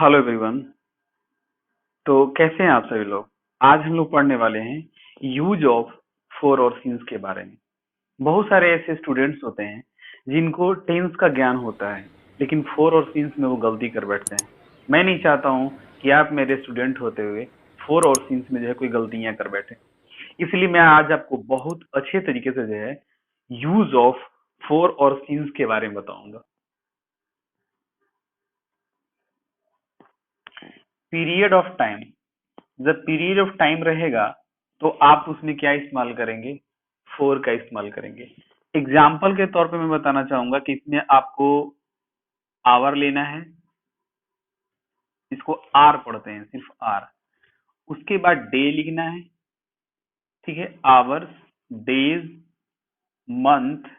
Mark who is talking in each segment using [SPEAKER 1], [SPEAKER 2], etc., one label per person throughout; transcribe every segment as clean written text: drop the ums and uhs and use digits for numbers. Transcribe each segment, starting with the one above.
[SPEAKER 1] Hello everyone. तो कैसे हैं आप सभी लोग। आज हम लोग पढ़ने वाले हैं यूज ऑफ फोर और सीन्स के बारे में। बहुत सारे ऐसे स्टूडेंट्स होते हैं जिनको टेंस का ज्ञान होता है, लेकिन फोर और सीन्स में वो गलती कर बैठते हैं। मैं नहीं चाहता हूं कि आप मेरे स्टूडेंट होते हुए फोर और सीन्स में जो है कोई गलतियां कर बैठे। इसलिए मैं आज आपको बहुत अच्छे तरीके से जो है यूज ऑफ फोर और सीन्स के बारे में बताऊंगा। पीरियड ऑफ टाइम, जब पीरियड ऑफ टाइम रहेगा तो आप उसमें क्या इस्तेमाल करेंगे? फोर का इस्तेमाल करेंगे। एग्जाम्पल के तौर पे मैं बताना चाहूंगा कि इसमें आपको आवर लेना है, इसको आर पढ़ते हैं, सिर्फ आर। उसके बाद डे लिखना है, ठीक है, आवर्स, डेज, मंथ,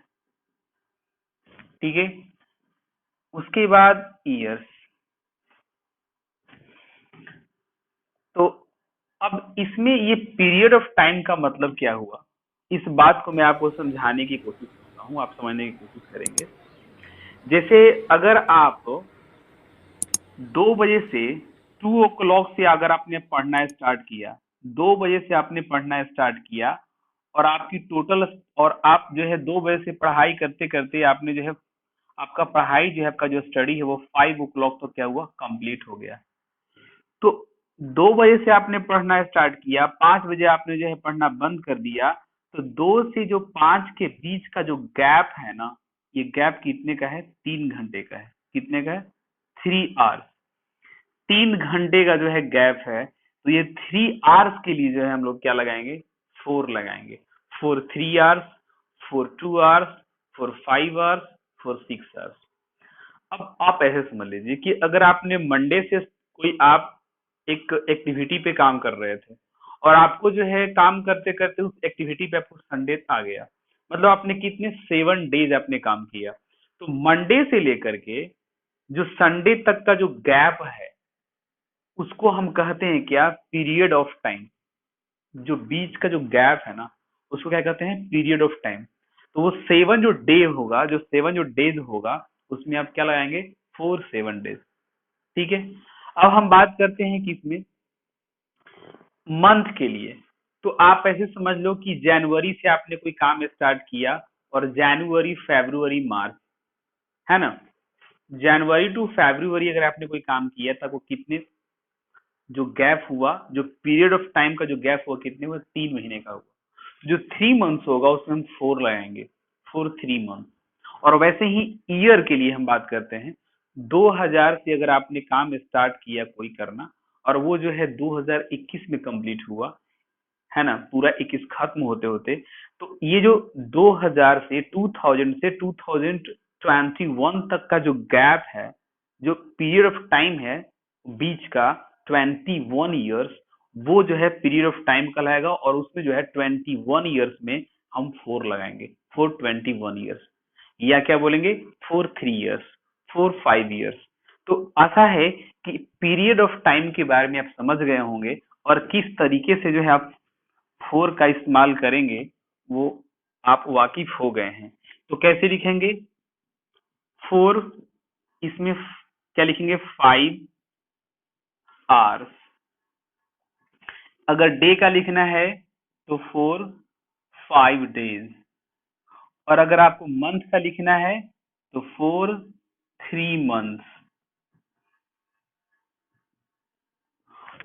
[SPEAKER 1] ठीक है। उसके बाद ईयर्स। तो अब इसमें ये पीरियड ऑफ टाइम का मतलब क्या हुआ, इस बात को मैं आपको समझाने की कोशिश करता हूँ, आप समझने की कोशिश करेंगे। जैसे अगर आप 2 बजे से 2 o'clock से अगर आपने पढ़ना स्टार्ट किया, 2 बजे से आपने पढ़ना स्टार्ट किया और आपकी टोटल, और आप जो है 2 बजे से पढ़ाई करते करते आपने जो है आपका पढ़ाई जो है, आपका जो स्टडी है वो 5 o'clock तो क्या हुआ, कंप्लीट हो गया। तो 2 बजे से आपने पढ़ना स्टार्ट किया, 5 बजे आपने जो है पढ़ना बंद कर दिया। तो 2 से जो 5 के बीच का जो गैप है ना, ये गैप कितने का है? 3 घंटे का है। कितने का है? 3 आवर्स। 3 घंटे का जो है गैप है। तो ये 3 आवर्स के लिए जो है हम लोग क्या लगाएंगे? फोर लगाएंगे। For 3 hours, for 2 hours, for 5 hours, for 6 hours. अब आप ऐसे समझ लीजिए कि अगर आपने मंडे से कोई आप एक एक्टिविटी पे काम कर रहे थे और आपको जो है काम करते करते उस एक्टिविटी पे आपको संडे आ गया, मतलब आपने कितने 7 डेज आपने काम किया। तो मंडे से लेकर के जो संडे तक का जो गैप है उसको हम कहते हैं क्या? Period of time. जो बीच का जो गैप है ना, उसको क्या कहते हैं? Period of time. तो वो 7 जो डेज होगा उसमें आप क्या लगाएंगे? 4 7 डेज, ठीक है। अब हम बात करते हैं कि इसमें मंथ के लिए। तो आप ऐसे समझ लो कि जनवरी से आपने कोई काम स्टार्ट किया और जनवरी, फरवरी, मार्च, है ना। जनवरी टू फरवरी अगर आपने कोई काम किया था, वो कितने जो गैप हुआ, जो पीरियड ऑफ टाइम का जो गैप हुआ, कितने हुआ? 3 महीने का हुआ। जो 3 मंथ्स होगा उसमें हम फोर लगाएंगे, फॉर 3 मंथ। और वैसे ही ईयर के लिए हम बात करते हैं। 2000 से अगर आपने काम स्टार्ट किया कोई करना और वो जो है 2021 में कंप्लीट हुआ, है ना, पूरा 21 खत्म होते होते, तो ये जो 2000 से 2000 से 2021 तक का जो गैप है, जो पीरियड ऑफ टाइम है बीच का, 21 ईयर्स, वो जो है पीरियड ऑफ टाइम कहलाएगा। और उसमें जो है 21 ईयर्स में हम फोर लगाएंगे, फॉर 21 ईयर्स। या क्या बोलेंगे? For 3 years, for 5 years. तो ऐसा है कि पीरियड ऑफ टाइम के बारे में आप समझ गए होंगे और किस तरीके से जो है आप फोर का इस्तेमाल करेंगे वो आप वाकिफ हो गए हैं। तो कैसे लिखेंगे? फोर, इसमें क्या लिखेंगे? 5 आवर्स। अगर डे का लिखना है तो फॉर 5 डेज। और अगर आपको मंथ का लिखना है तो फॉर 3 मंथ्स।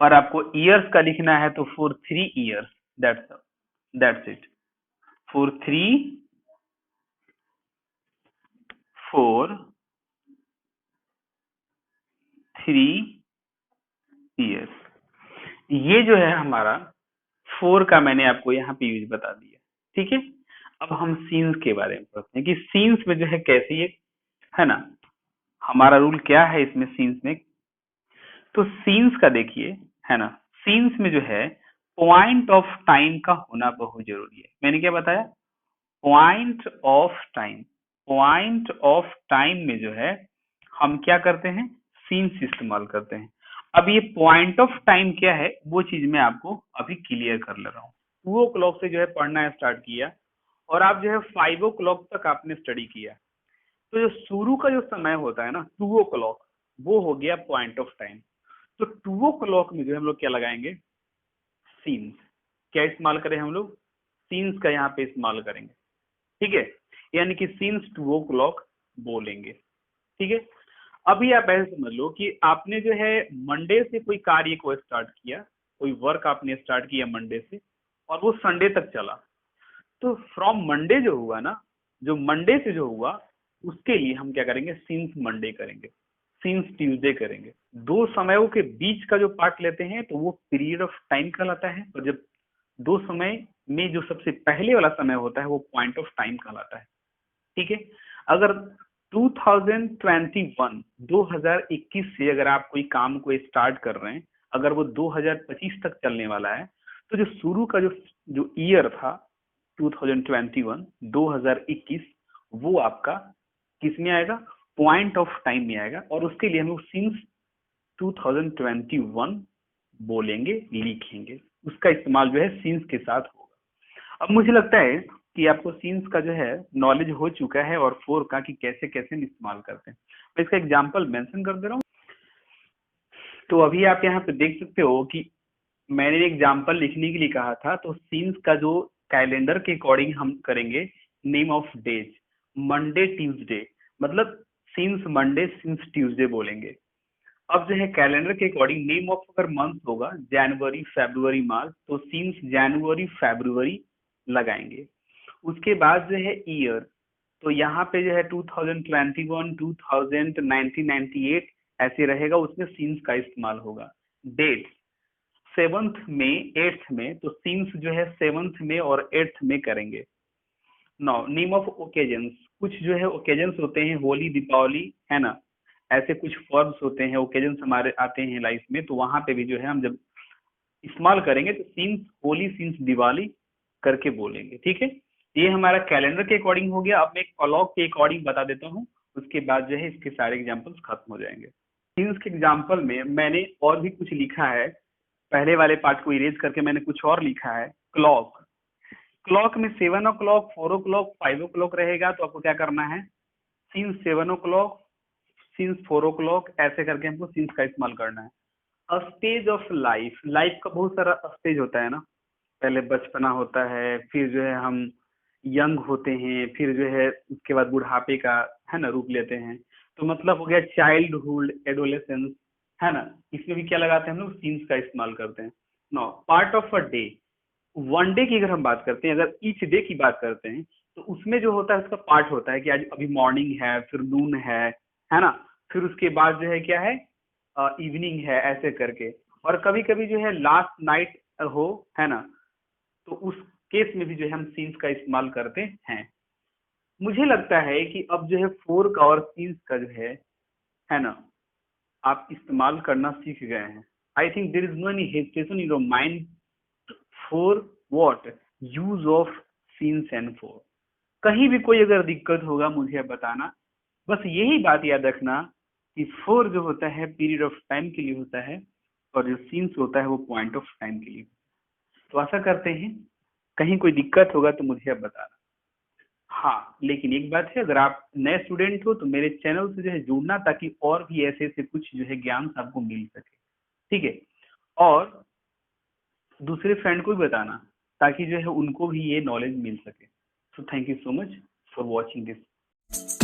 [SPEAKER 1] और आपको ईयर्स का लिखना है तो for 3 years. That's it. For 3 4 3 years. ये जो है हमारा फोर का मैंने आपको यहाँ पे यूज बता दिया, ठीक है। अब हम सीन्स के बारे में पढ़ते हैं कि सीन्स में जो है कैसी है ना, हमारा रूल क्या है इसमें सीन्स में। तो सीन्स का देखिए, है ना, सीन्स में जो है पॉइंट ऑफ टाइम का होना बहुत जरूरी है। मैंने क्या बताया? Point of time. Point of time में जो है हम क्या करते हैं? सीन्स इस्तेमाल करते हैं। अब ये पॉइंट ऑफ टाइम क्या है वो चीज मैं आपको अभी क्लियर कर ले रहा हूँ। 2 o'clock से जो है पढ़ना स्टार्ट किया और आप जो है 5 o'clock तक आपने स्टडी किया। तो जो शुरू का जो समय होता है ना, 2 o'clock, वो हो गया पॉइंट ऑफ टाइम। तो 2 o'clock में जो हम लोग क्या लगाएंगे, सीन्स। क्या इस्तेमाल करें हम लोग, सीन्स का यहाँ पे इस्तेमाल करेंगे, ठीक है। यानी कि सीन्स 2 o'clock बोलेंगे, ठीक है। अभी आप ऐसे समझ लो कि आपने जो है मंडे से कोई कार्य को स्टार्ट किया, कोई वर्क आपने स्टार्ट किया मंडे से, और वो संडे तक चला। तो फ्रॉम मंडे जो हुआ ना, जो मंडे से जो हुआ, उसके लिए हम क्या करेंगे, सिंस मंडे करेंगे, सिंस ट्यूसडे करेंगे। दो समयों के बीच का जो पार्ट लेते हैं तो वो पीरियड ऑफ टाइम कहलाता है, और जब दो समय में जो सबसे पहले वाला समय होता है वो पॉइंट ऑफ टाइम कहलाता है, ठीक है। अगर 2021 2021 से अगर आप कोई काम को स्टार्ट कर रहे हैं, अगर वो 2025 तक चलने वाला है, तो जो शुरू का जो जो ईयर था 2021 2021, वो आपका किस में आएगा, पॉइंट ऑफ टाइम में आएगा, और उसके लिए हम लोग सिंस 2021 बोलेंगे, लिखेंगे। उसका इस्तेमाल जो है सिंस के साथ होगा। अब मुझे लगता है कि आपको सीन्स का जो है नॉलेज हो चुका है, और फोर का कि कैसे कैसे हम इस्तेमाल करते हैं। मैं इसका एग्जांपल मेंशन कर दे रहा हूँ। तो अभी आप यहाँ पे देख सकते हो कि मैंने एग्जांपल लिखने के लिए कहा था, तो सीन्स का जो कैलेंडर के अकॉर्डिंग हम करेंगे, name of days, Monday Tuesday, मतलब सिंस मंडे सिंस ट्यूसडे बोलेंगे। अब जो है कैलेंडर के अकॉर्डिंग नेम ऑफ अगर मंथ होगा जनवरी फरवरी मार्च, तो सिंस जनवरी फरवरी लगाएंगे। उसके बाद जो है ईयर, तो यहाँ पे जो है 2021 2000 1998 ऐसे रहेगा, उसमें सीन्स का इस्तेमाल होगा। डेट 7th में 8th में, तो सीन्स जो है 7th में और 8th में करेंगे। नो नेम ऑफ ओकेजन्स, कुछ जो है ओकेजन्स होते हैं, होली दीपावली, है ना, ऐसे कुछ फॉर्म्स होते हैं, ओकेजन्स हमारे आते हैं लाइफ में, तो वहां पे भी जो है हम जब इस्तेमाल करेंगे तो सिंस होली सिंस दिवाली करके बोलेंगे, ठीक है। ये हमारा कैलेंडर के अकॉर्डिंग हो गया। अब मैं क्लॉक के अकॉर्डिंग बता देता हूँ, उसके बाद जो है इसके सारे एग्जांपल्स खत्म हो जाएंगे। सिंस के एग्जांपल में मैंने और भी कुछ लिखा है, पहले वाले पार्ट को इरेज करके मैंने कुछ और लिखा है। क्लॉक, क्लॉक में 7 o'clock 4 o'clock 5 o'clock रहेगा, तो आपको क्या करना है, सिंस 7 o'clock सिंस 4 o'clock ऐसे करके हमको सिंस का इस्तेमाल करना है। स्टेज ऑफ लाइफ, लाइफ का बहुत सारा स्टेज होता है ना, पहले बचपना होता है, फिर जो है हम यंग होते हैं, फिर जो है उसके बाद बुढ़ापे का, है ना, रूप लेते हैं। तो मतलब हो गया चाइल्डहुड एडोलेसेंस, है ना। इसमें भी क्या लगाते हैं हम लोग, सीन्स का इस्तेमाल करते हैं। No part of a day, one day की अगर हम बात करते हैं, अगर ईच डे की बात करते हैं, तो उसमें जो होता है उसका पार्ट होता है कि आज अभी मॉर्निंग है, फिर नून है ना, फिर उसके बाद जो है क्या है, इवनिंग है, ऐसे करके। और कभी कभी जो है लास्ट नाइट हो, है ना, तो उस केस में भी जो है हम सीन्स का इस्तेमाल करते हैं। मुझे लगता है कि अब जो है फोर का और सीन्स का जो है ना, आप इस्तेमाल करना सीख गए हैं। I think there is no any hesitation in your mind for what, use of since and for. कहीं भी कोई अगर दिक्कत होगा मुझे बताना। बस यही बात याद रखना कि फोर जो होता है पीरियड ऑफ टाइम के लिए होता है, और जो सीन्स होता है वो पॉइंट ऑफ टाइम के लिए। तो आशा करते हैं, कहीं कोई दिक्कत होगा तो मुझे अब बताना। हाँ, लेकिन एक बात है, अगर आप नए स्टूडेंट हो तो मेरे चैनल से जो है जुड़ना, ताकि और भी ऐसे ऐसे कुछ जो है ज्ञान आपको मिल सके, ठीक है। और दूसरे फ्रेंड को भी बताना, ताकि जो है उनको भी ये नॉलेज मिल सके। So thank you so much for watching this.